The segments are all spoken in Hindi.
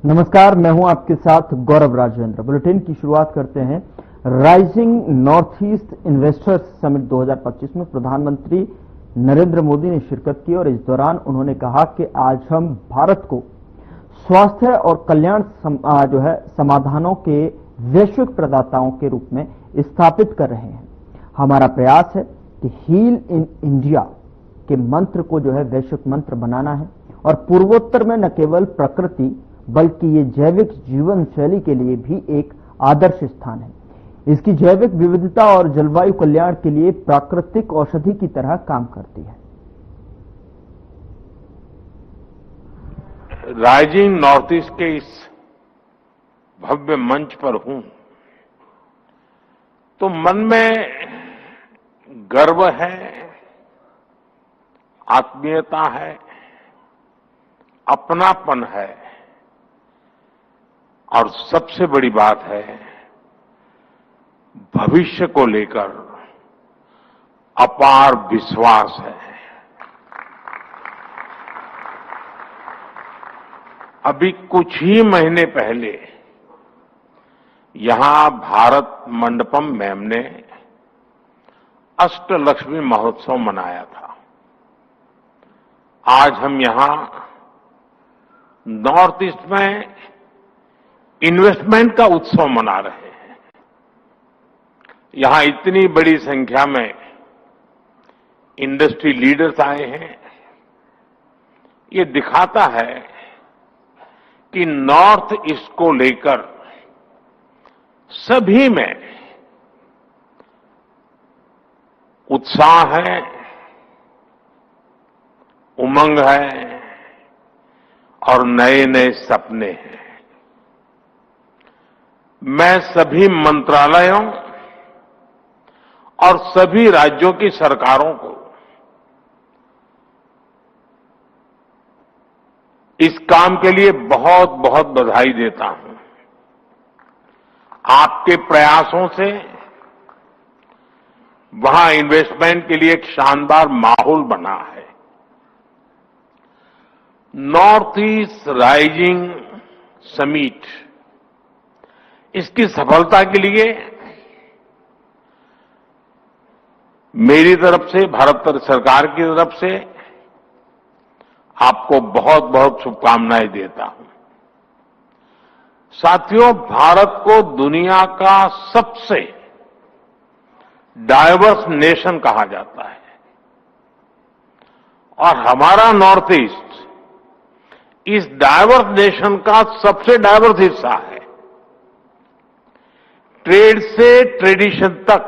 नमस्कार, मैं हूं आपके साथ गौरव राजेंद्र। बुलेटिन की शुरुआत करते हैं। Rising north east investors summit 2025 में प्रधानमंत्री नरेंद्र मोदी ने शिरकत की और इस दौरान उन्होंने कहा कि आज हम भारत को स्वास्थ्य और कल्याण समाधानों के वैश्विक प्रदाताओं के रूप में स्थापित कर रहे हैं। हमारा प्रयास है कि हील इन इंडिया के मंत्र को वैश्विक मंत्र बनाना है और पूर्वोत्तर में न केवल प्रकृति बल्कि ये जैविक जीवन शैली के लिए भी एक आदर्श स्थान है। इसकी जैविक विविधता और जलवायु कल्याण के लिए प्राकृतिक औषधि की तरह काम करती है। राइजिंग नॉर्थ ईस्ट के इस भव्य मंच पर हूं तो मन में गर्व है, आत्मीयता है, अपनापन है और सबसे बड़ी बात है भविष्य को लेकर अपार विश्वास है। अभी कुछ ही महीने पहले यहां भारत मंडपम मैम ने अष्टलक्ष्मी महोत्सव मनाया था। आज हम यहां नॉर्थ ईस्ट में इन्वेस्टमेंट का उत्सव मना रहे हैं। यहां इतनी बड़ी संख्या में इंडस्ट्री लीडर्स आए हैं। ये दिखाता है कि नॉर्थ ईस्ट को लेकर सभी में उत्साह है, उमंग है और नए नए सपने हैं। मैं सभी मंत्रालयों और सभी राज्यों की सरकारों को इस काम के लिए बहुत बहुत बधाई देता हूं। आपके प्रयासों से वहां इन्वेस्टमेंट के लिए एक शानदार माहौल बना है। नॉर्थ ईस्ट राइजिंग समिट, इसकी सफलता के लिए मेरी तरफ से, भारत सरकार की तरफ से आपको बहुत बहुत शुभकामनाएं देता हूं। साथियों, भारत को दुनिया का सबसे डाइवर्स नेशन कहा जाता है और हमारा नॉर्थ ईस्ट इस डाइवर्स नेशन का सबसे डाइवर्स हिस्सा है। ट्रेड से ट्रेडिशन तक,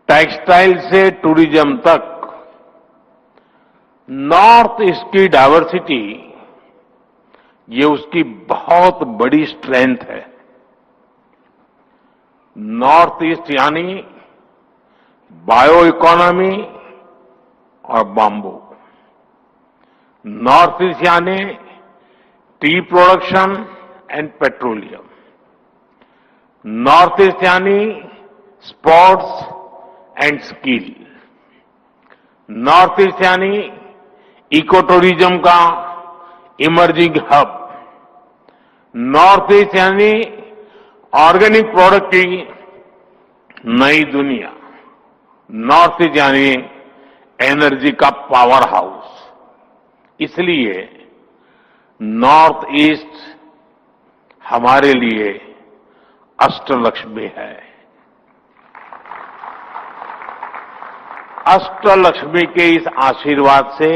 टेक्सटाइल से टूरिज्म तक, नॉर्थ ईस्ट की डाइवर्सिटी ये उसकी बहुत बड़ी स्ट्रेंथ है। नॉर्थ ईस्ट यानी बायो इकोनॉमी और बाम्बू, नॉर्थ ईस्ट यानी tea production and petroleum, north east यानी sports and skill, north east यानी इको टूरिज्म का इमर्जिंग हब, नॉर्थ ईस्ट यानी ऑर्गेनिक प्रोडक्ट की नई दुनिया, नॉर्थ ईस्ट यानी एनर्जी का पावर हाउस। इसलिए नॉर्थ ईस्ट हमारे लिए अष्टलक्ष्मी है। अष्टलक्ष्मी के इस आशीर्वाद से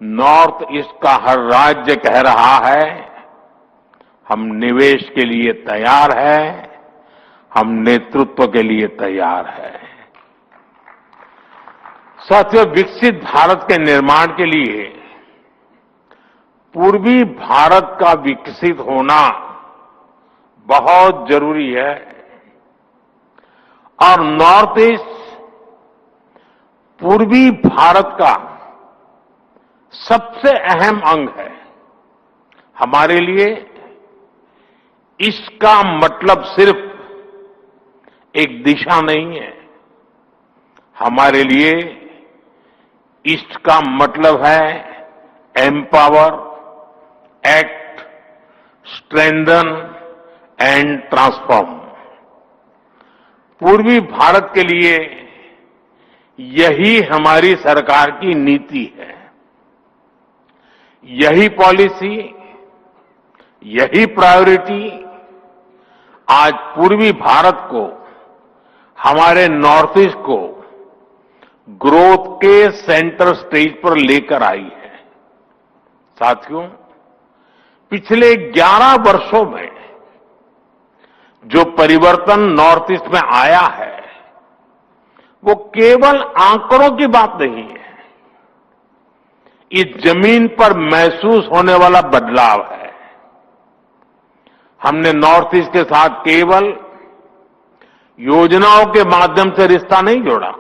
नॉर्थ ईस्ट का हर राज्य कह रहा है हम निवेश के लिए तैयार हैं, हम नेतृत्व के लिए तैयार हैं। साथियों, विकसित भारत के निर्माण के लिए पूर्वी भारत का विकसित होना बहुत जरूरी है और नॉर्थ ईस्ट पूर्वी भारत का सबसे अहम अंग है। हमारे लिए इसका मतलब सिर्फ एक दिशा नहीं है, हमारे लिए ईस्ट का मतलब है empower, act, strengthen and transform. पूर्वी भारत के लिए यही हमारी सरकार की नीति है। यही पॉलिसी, यही प्रायोरिटी आज पूर्वी भारत को, हमारे नॉर्थ ईस्ट को ग्रोथ के सेंटर स्टेज पर लेकर आई है। साथियों, पिछले 11 वर्षों में जो परिवर्तन नॉर्थ ईस्ट में आया है, वो केवल आंकड़ों की बात नहीं है। इस जमीन पर महसूस होने वाला बदलाव है। हमने नॉर्थ ईस्ट के साथ केवल योजनाओं के माध्यम से रिश्ता नहीं जोड़ा,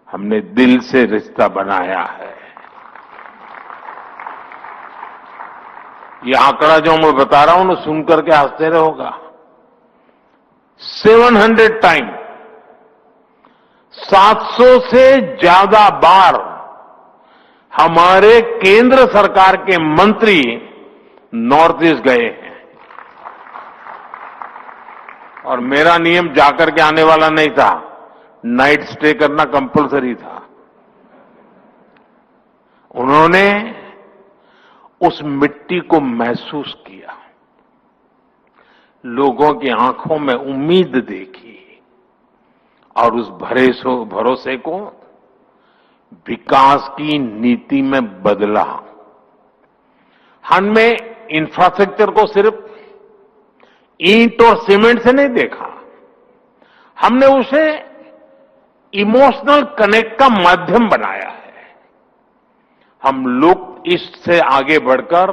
हमने दिल से रिश्ता बनाया है। ये आंकड़ा जो मैं बता रहा हूं ना, सुनकर के आश्चर्य होगा। 700 टाइम, 700 से ज्यादा बार हमारे केंद्र सरकार के मंत्री नॉर्थ ईस्ट गए हैं। और मेरा नियम जाकर के आने वाला नहीं था, नाइट स्टे करना कंपलसरी था। उन्होंने उस मिट्टी को महसूस किया, लोगों की आंखों में उम्मीद देखी और उस भरोसे को विकास की नीति में बदला। हमने इंफ्रास्ट्रक्चर को सिर्फ ईंट और सीमेंट से नहीं देखा, हमने उसे इमोशनल कनेक्ट का माध्यम बनाया है। हम लोग इससे आगे बढ़कर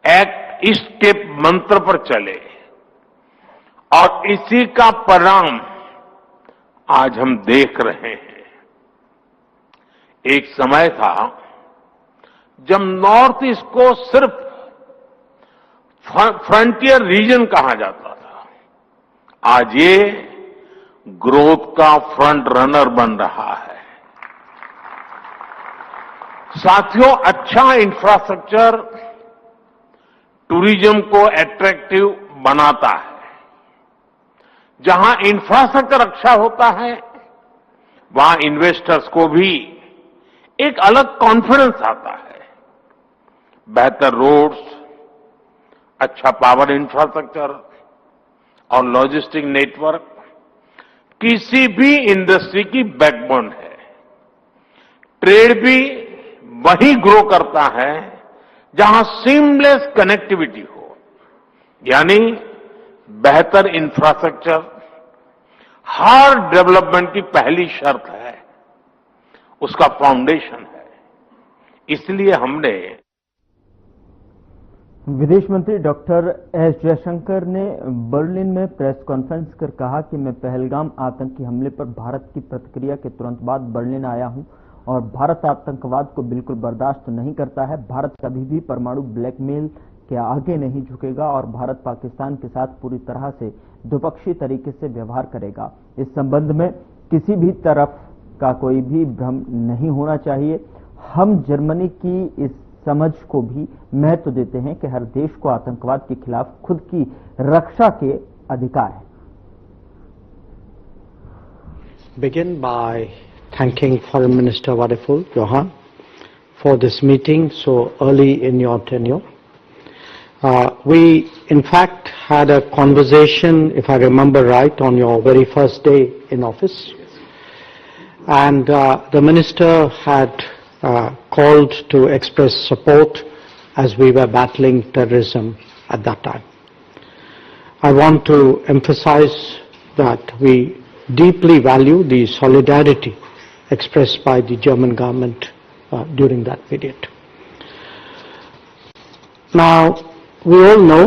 एक्ट ईस्ट के मंत्र पर चले और इसी का परिणाम आज हम देख रहे हैं। एक समय था जब नॉर्थ ईस्ट को सिर्फ फ्रंटियर रीजन कहा जाता था, आज ये ग्रोथ का फ्रंट रनर बन रहा है। साथियों, अच्छा इंफ्रास्ट्रक्चर टूरिज्म को अट्रैक्टिव बनाता है। जहां इंफ्रास्ट्रक्चर अच्छा होता है, वहां इन्वेस्टर्स को भी एक अलग कॉन्फिडेंस आता है। बेहतर रोड्स, अच्छा पावर इंफ्रास्ट्रक्चर और लॉजिस्टिक नेटवर्क किसी भी इंडस्ट्री की बैकबोन है। ट्रेड भी वही ग्रो करता है जहां सीमलेस कनेक्टिविटी हो, यानी बेहतर इंफ्रास्ट्रक्चर हर डेवलपमेंट की पहली शर्त है, उसका फाउंडेशन है। इसलिए हमने विदेश मंत्री डॉक्टर एस जयशंकर ने बर्लिन में प्रेस कॉन्फ्रेंस कर कहा कि मैं पहलगाम आतंकी हमले पर भारत की प्रतिक्रिया के तुरंत बाद बर्लिन आया हूं और भारत आतंकवाद को बिल्कुल बर्दाश्त नहीं करता है। भारत कभी भी परमाणु ब्लैकमेल के आगे नहीं झुकेगा और भारत पाकिस्तान के साथ पूरी तरह से द्विपक्षीय तरीके से व्यवहार करेगा। इस संबंध में किसी भी तरफ का कोई भी भ्रम नहीं होना चाहिए। हम जर्मनी की इस समझ को भी महत्व देते हैं कि हर देश को आतंकवाद के खिलाफ खुद की रक्षा के अधिकार है। Begin by thanking Foreign Minister Wadiful Johan for this meeting so early in your tenure. We in fact had a conversation, if I remember right, on your very first day in office, and the minister had called to express support as we were battling terrorism at that time. I want to emphasize that we deeply value the solidarity expressed by the German government during that period. Now, we all know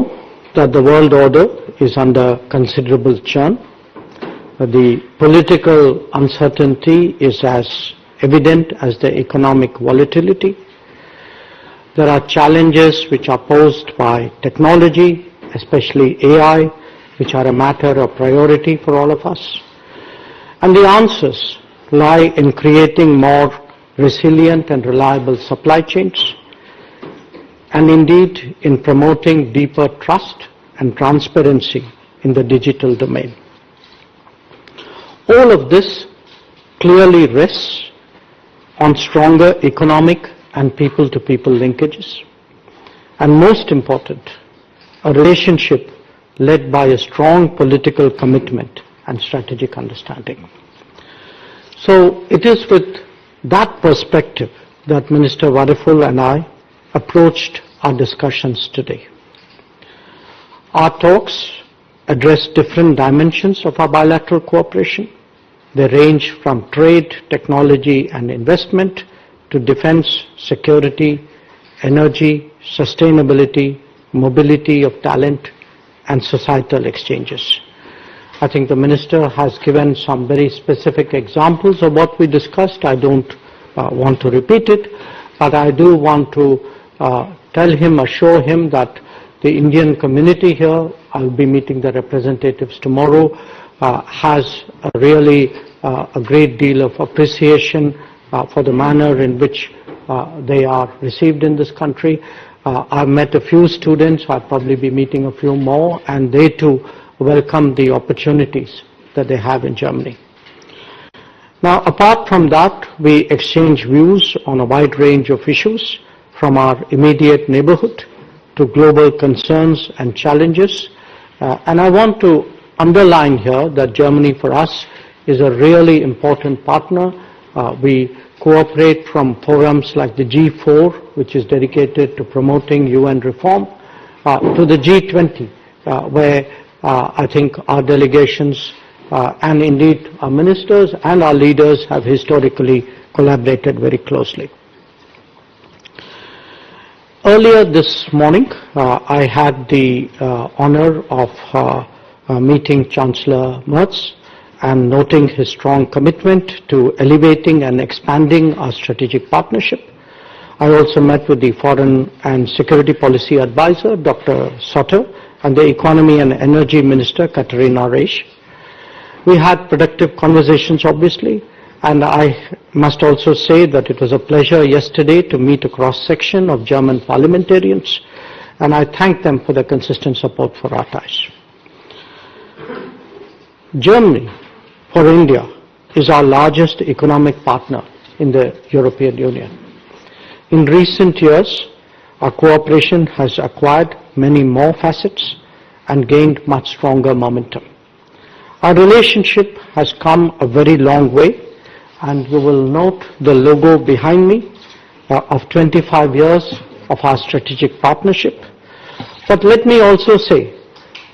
that the world order is under considerable churn. The political uncertainty is as evident as the economic volatility. There are challenges which are posed by technology, especially AI, which are a matter of priority for all of us. And the answers lie in creating more resilient and reliable supply chains, and indeed in promoting deeper trust and transparency in the digital domain. All of this clearly rests on stronger economic and people-to-people linkages, and most important, a relationship led by a strong political commitment and strategic understanding. So it is with that perspective that Minister Wadaful and I approached our discussions today. Our talks address different dimensions of our bilateral cooperation. They range from trade, technology and investment to defense, security, energy, sustainability, mobility of talent and societal exchanges. I think the Minister has given some very specific examples of what we discussed. I don't want to repeat it, but I do want to tell him, assure him that the Indian community here, I'll be meeting the representatives tomorrow, has really a great deal of appreciation for the manner in which they are received in this country. I've met a few students, I'll probably be meeting a few more, and they too welcome the opportunities that they have in Germany. Now, apart from that, we exchange views on a wide range of issues, from our immediate neighborhood to global concerns and challenges. And I want to underline here that Germany for us is a really important partner. We cooperate from forums like the G4, which is dedicated to promoting UN reform, to the G20, where I think our delegations and indeed our ministers and our leaders have historically collaborated very closely. Earlier this morning, I had the honor of meeting Chancellor Merz and noting his strong commitment to elevating and expanding our strategic partnership. I also met with the Foreign and Security Policy Advisor, Dr. Sotter, and the Economy and Energy Minister, Katharina Reisch. We had productive conversations, obviously, and I must also say that it was a pleasure yesterday to meet a cross-section of German parliamentarians, and I thank them for their consistent support for our ties. Germany, for India, is our largest economic partner in the European Union. In recent years, our cooperation has acquired many more facets and gained much stronger momentum. Our relationship has come a very long way, and you will note the logo behind me of 25 years of our strategic partnership. But let me also say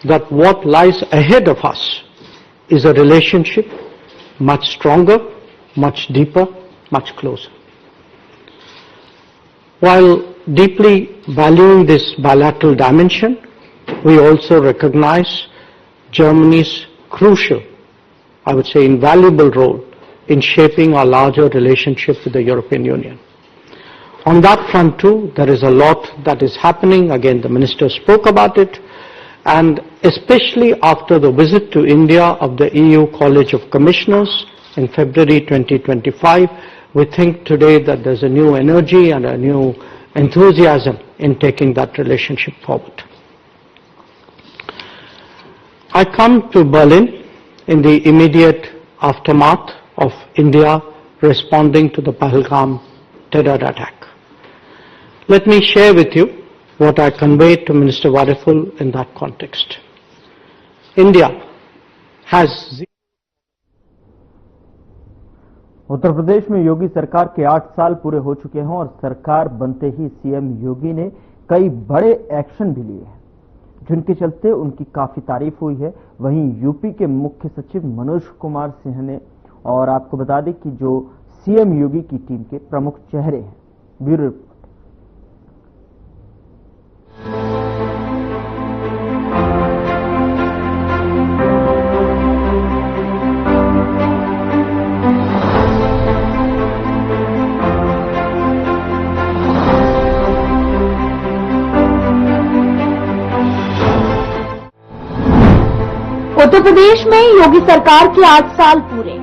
that what lies ahead of us is a relationship much stronger, much deeper, much closer. While deeply valuing this bilateral dimension, we also recognize Germany's crucial, I would say invaluable role in shaping our larger relationship with the European Union. On that front too, there is a lot that is happening. Again, the Minister spoke about it, and especially after the visit to India of the EU College of Commissioners in February 2025, we think today that there's a new energy and a new enthusiasm in taking that relationship forward. I come to Berlin in the immediate aftermath of India responding to the Pahalgam terror attack. Let me share with you what I conveyed to Minister Wadaful in that context. India has Uttar Pradesh में योगी सरकार के 8 साल पूरे हो चुके हैं और सरकार बनते ही सीएम योगी ने कई बड़े एक्शन भी लिए हैं, जिनके चलते उनकी काफी तारीफ हुई है। वहीं यूपी के मुख्य सचिव मनोज कुमार सिंह ने, और आपको बता दें कि जो सीएम योगी की टीम के प्रमुख चेहरे हैं। Bureau report. उत्तर प्रदेश में योगी सरकार के 8 साल पूरे।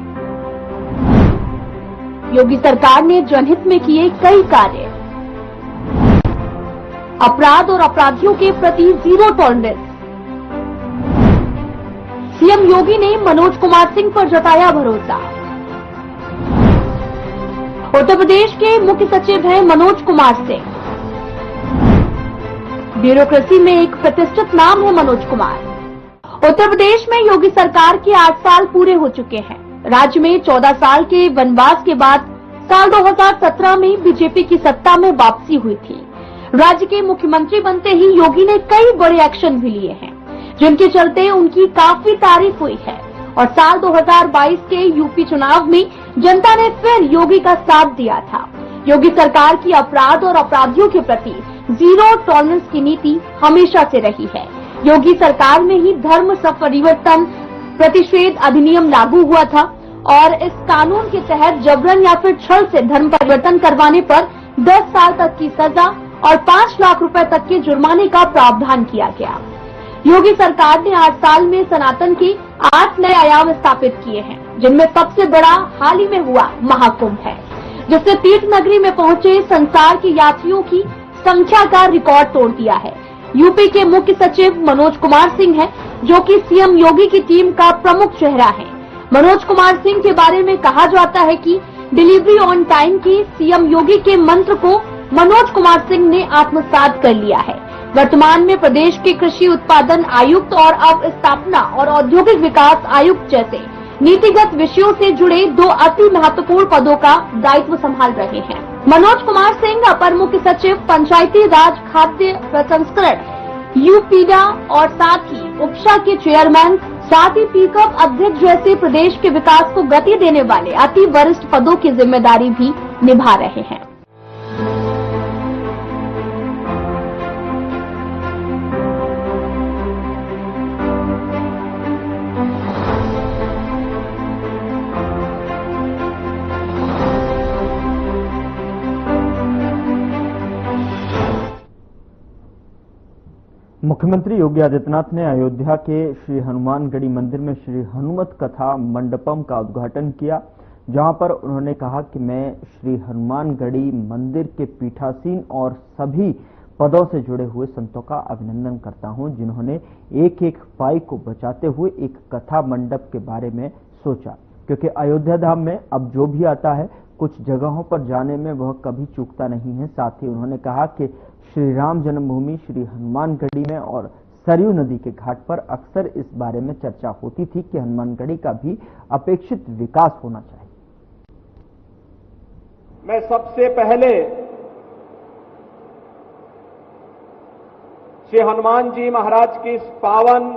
योगी सरकार ने जनहित में किए कई कार्य। अपराध और अपराधियों के प्रति जीरो टॉलरेंस। सीएम योगी ने मनोज कुमार सिंह पर जताया भरोसा। उत्तर प्रदेश के मुख्य सचिव हैं मनोज कुमार सिंह। ब्यूरोक्रेसी में एक प्रतिष्ठित नाम है मनोज कुमार। उत्तर प्रदेश में योगी सरकार के 8 साल पूरे हो चुके हैं। राज्य में 14 साल के वनवास के बाद साल 2017 में बीजेपी की सत्ता में वापसी हुई थी। राज्य के मुख्यमंत्री बनते ही योगी ने कई बड़े एक्शन भी लिए हैं, जिनके चलते उनकी काफी तारीफ हुई है। और साल 2022 के यूपी चुनाव में जनता ने फिर योगी का साथ दिया था। योगी सरकार की अपराध और अपराधियों के प्रति जीरो टॉलरेंस की नीति हमेशा से रही है। योगी सरकार में ही धर्म परिवर्तन प्रतिषेध अधिनियम लागू हुआ था और इस कानून के तहत जबरन या फिर छल से धर्म परिवर्तन करवाने पर 10 साल तक की सजा और 5 लाख रुपए तक के जुर्माने का प्रावधान किया गया। योगी सरकार ने 8 साल में सनातन के 8 नए आयाम स्थापित किए हैं, जिनमें सबसे बड़ा हाल ही में हुआ महाकुंभ है, जिससे तीर्थ नगरी में पहुंचे संसार के यात्रियों की संख्या का रिकॉर्ड तोड़ दिया है। यूपी के मुख्य सचिव मनोज कुमार सिंह हैं, जो कि सीएम योगी की टीम का प्रमुख चेहरा है। मनोज कुमार सिंह के बारे में कहा जाता है कि डिलीवरी ऑन टाइम की सीएम योगी के मंत्र को मनोज कुमार सिंह ने आत्मसात कर लिया है। वर्तमान में प्रदेश के कृषि उत्पादन आयुक्त और अब स्थापना और औद्योगिक विकास आयुक्त जैसे नीतिगत विषयों से जुड़े 2 अति महत्वपूर्ण पदों का दायित्व संभाल रहे हैं। मनोज कुमार सिंह अपर मुख्य सचिव पंचायती राज खाद्य प्रसंस्करण यूपीडा और साथ ही उपशा के चेयरमैन, साथ ही पीकअप अध्यक्ष जैसे प्रदेश के विकास को गति देने वाले अति वरिष्ठ पदों की जिम्मेदारी भी निभा रहे हैं। मुख्यमंत्री योगी आदित्यनाथ ने अयोध्या के श्री हनुमानगढ़ी मंदिर में श्री हनुमत कथा मंडपम का उद्घाटन किया, जहां पर उन्होंने कहा कि मैं श्री हनुमानगढ़ी मंदिर के पीठासीन और सभी पदों से जुड़े हुए संतों का अभिनंदन करता हूं, जिन्होंने एक एक पाई को बचाते हुए एक कथा मंडप के बारे में सोचा, क्योंकि अयोध्या धाम में अब जो भी आता है कुछ जगहों पर जाने में वह कभी चूकता नहीं है। साथ ही उन्होंने कहा कि श्री राम जन्मभूमि श्री हनुमानगढ़ी में और सरयू नदी के घाट पर अक्सर इस बारे में चर्चा होती थी कि हनुमानगढ़ी का भी अपेक्षित विकास होना चाहिए। मैं सबसे पहले श्री हनुमान जी महाराज की इस पावन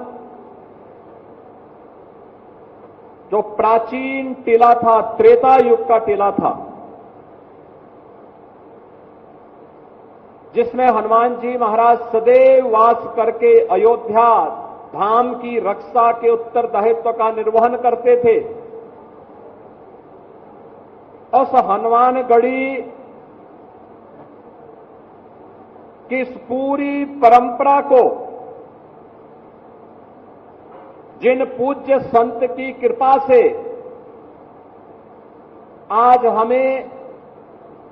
जो प्राचीन टीला था, त्रेता युग का टीला था, जिसमें हनुमान जी महाराज सदैव वास करके अयोध्या धाम की रक्षा के उत्तरदायित्व का निर्वहन करते थे। उस हनुमानगढ़ी की इस पूरी परंपरा को जिन पूज्य संत की कृपा से आज हमें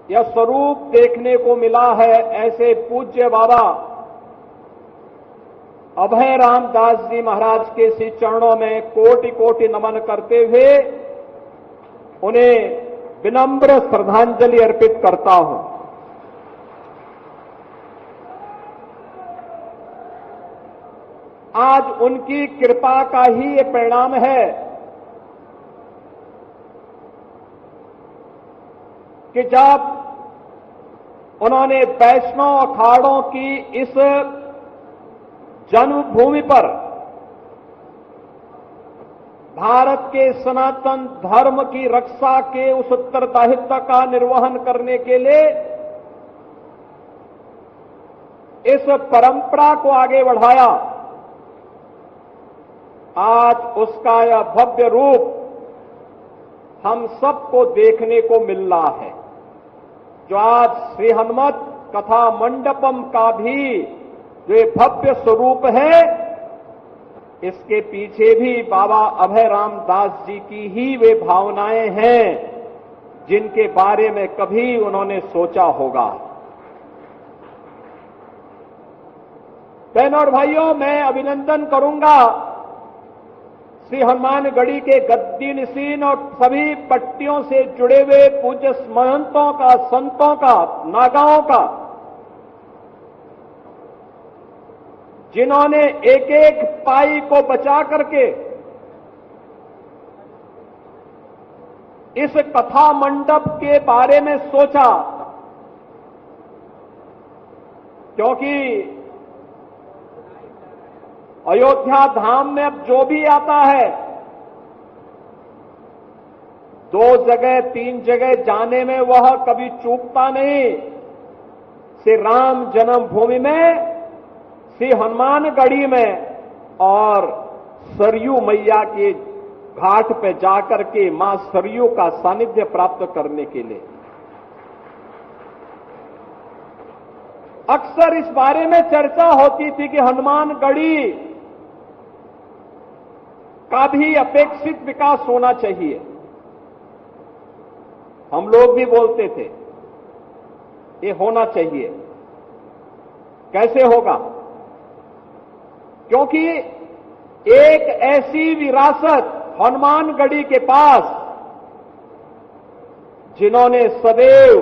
यह स्वरूप देखने को मिला है, ऐसे पूज्य बाबा अभय राम दास जी महाराज के श्री चरणों में कोटि कोटि नमन करते हुए उन्हें विनम्र श्रद्धांजलि अर्पित करता हूं। आज उनकी कृपा का ही ये परिणाम है कि जब उन्होंने वैष्णव अखाड़ों की इस जन्मभूमि पर भारत के सनातन धर्म की रक्षा के उस उत्तरदायित्व का निर्वहन करने के लिए इस परंपरा को आगे बढ़ाया, आज उसका यह भव्य रूप हम सबको देखने को मिल रहा है। जो आज श्री हनुमत कथा मंडपम का भी जो ये भव्य स्वरूप है, इसके पीछे भी बाबा अभय राम दास जी की ही वे भावनाएं हैं जिनके बारे में कभी उन्होंने सोचा होगा। बहनों और भाइयों, मैं अभिनंदन करूंगा श्री हनुमानगढ़ी के गद्दी निसीन और सभी पट्टियों से जुड़े हुए पूज्य महंतों का, संतों का, नागाओं का, जिन्होंने एक एक पाई को बचा करके इस कथा मंडप के बारे में सोचा, क्योंकि अयोध्या धाम में अब जो भी आता है 2 जगह 3 जगह जाने में वह कभी चूकता नहीं। श्री राम जन्मभूमि में, श्री हनुमानगढ़ी में और सरयू मैया के घाट पे जाकर के मां सरयू का सानिध्य प्राप्त करने के लिए। अक्सर इस बारे में चर्चा होती थी कि हनुमानगढ़ी का भी अपेक्षित विकास होना चाहिए। हम लोग भी बोलते थे ये होना चाहिए। कैसे होगा? क्योंकि एक ऐसी विरासत हनुमानगढ़ी के पास, जिन्होंने सदैव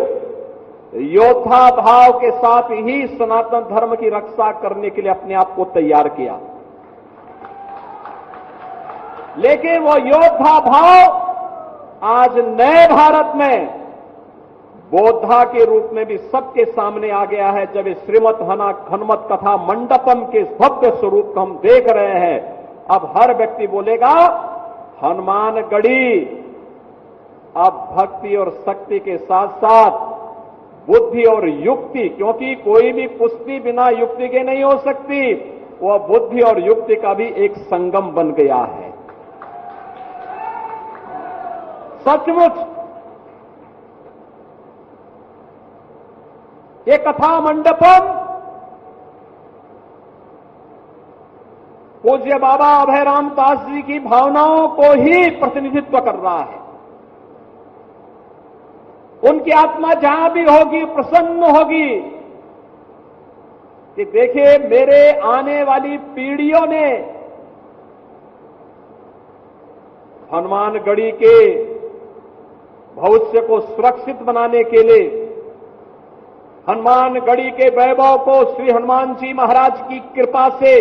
योद्धा भाव के साथ ही सनातन धर्म की रक्षा करने के लिए अपने आप को तैयार किया, लेकिन वो योद्धा भाव आज नए भारत में बोधा के रूप में भी सबके सामने आ गया है। जब इस श्रीमद हनुमत कथा मंडपम के भव्य स्वरूप को हम देख रहे हैं, अब हर व्यक्ति बोलेगा हनुमानगढ़ी अब भक्ति और शक्ति के साथ साथ बुद्धि और युक्ति, क्योंकि कोई भी कुश्ती बिना युक्ति के नहीं हो सकती, वह बुद्धि और युक्ति का भी एक संगम बन गया है। सचमुच ये कथा मंडपम पूज्य बाबा अभयराम दास जी की भावनाओं को ही प्रतिनिधित्व कर रहा है। उनकी आत्मा जहां भी होगी प्रसन्न होगी कि देखिए मेरे आने वाली पीढ़ियों ने हनुमानगढ़ी के भविष्य को सुरक्षित बनाने के लिए, हनुमानगढ़ी के वैभव को श्री हनुमान जी महाराज की कृपा से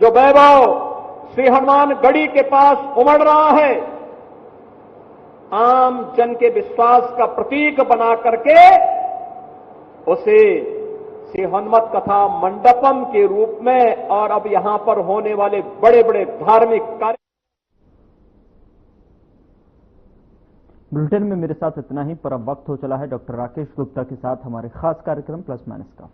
जो वैभव श्री हनुमानगढ़ी के पास उमड़ रहा है, आम जन के विश्वास का प्रतीक बना करके उसे श्री हनुमत कथा मंडपम के रूप में और अब यहां पर होने वाले बड़े बड़े धार्मिक कार्य। बुलेटिन में मेरे साथ इतना ही, पर अब वक्त हो चला है डॉक्टर राकेश गुप्ता के साथ हमारे खास कार्यक्रम प्लस माइनस का।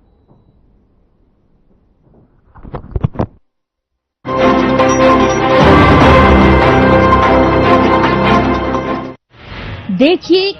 देखिए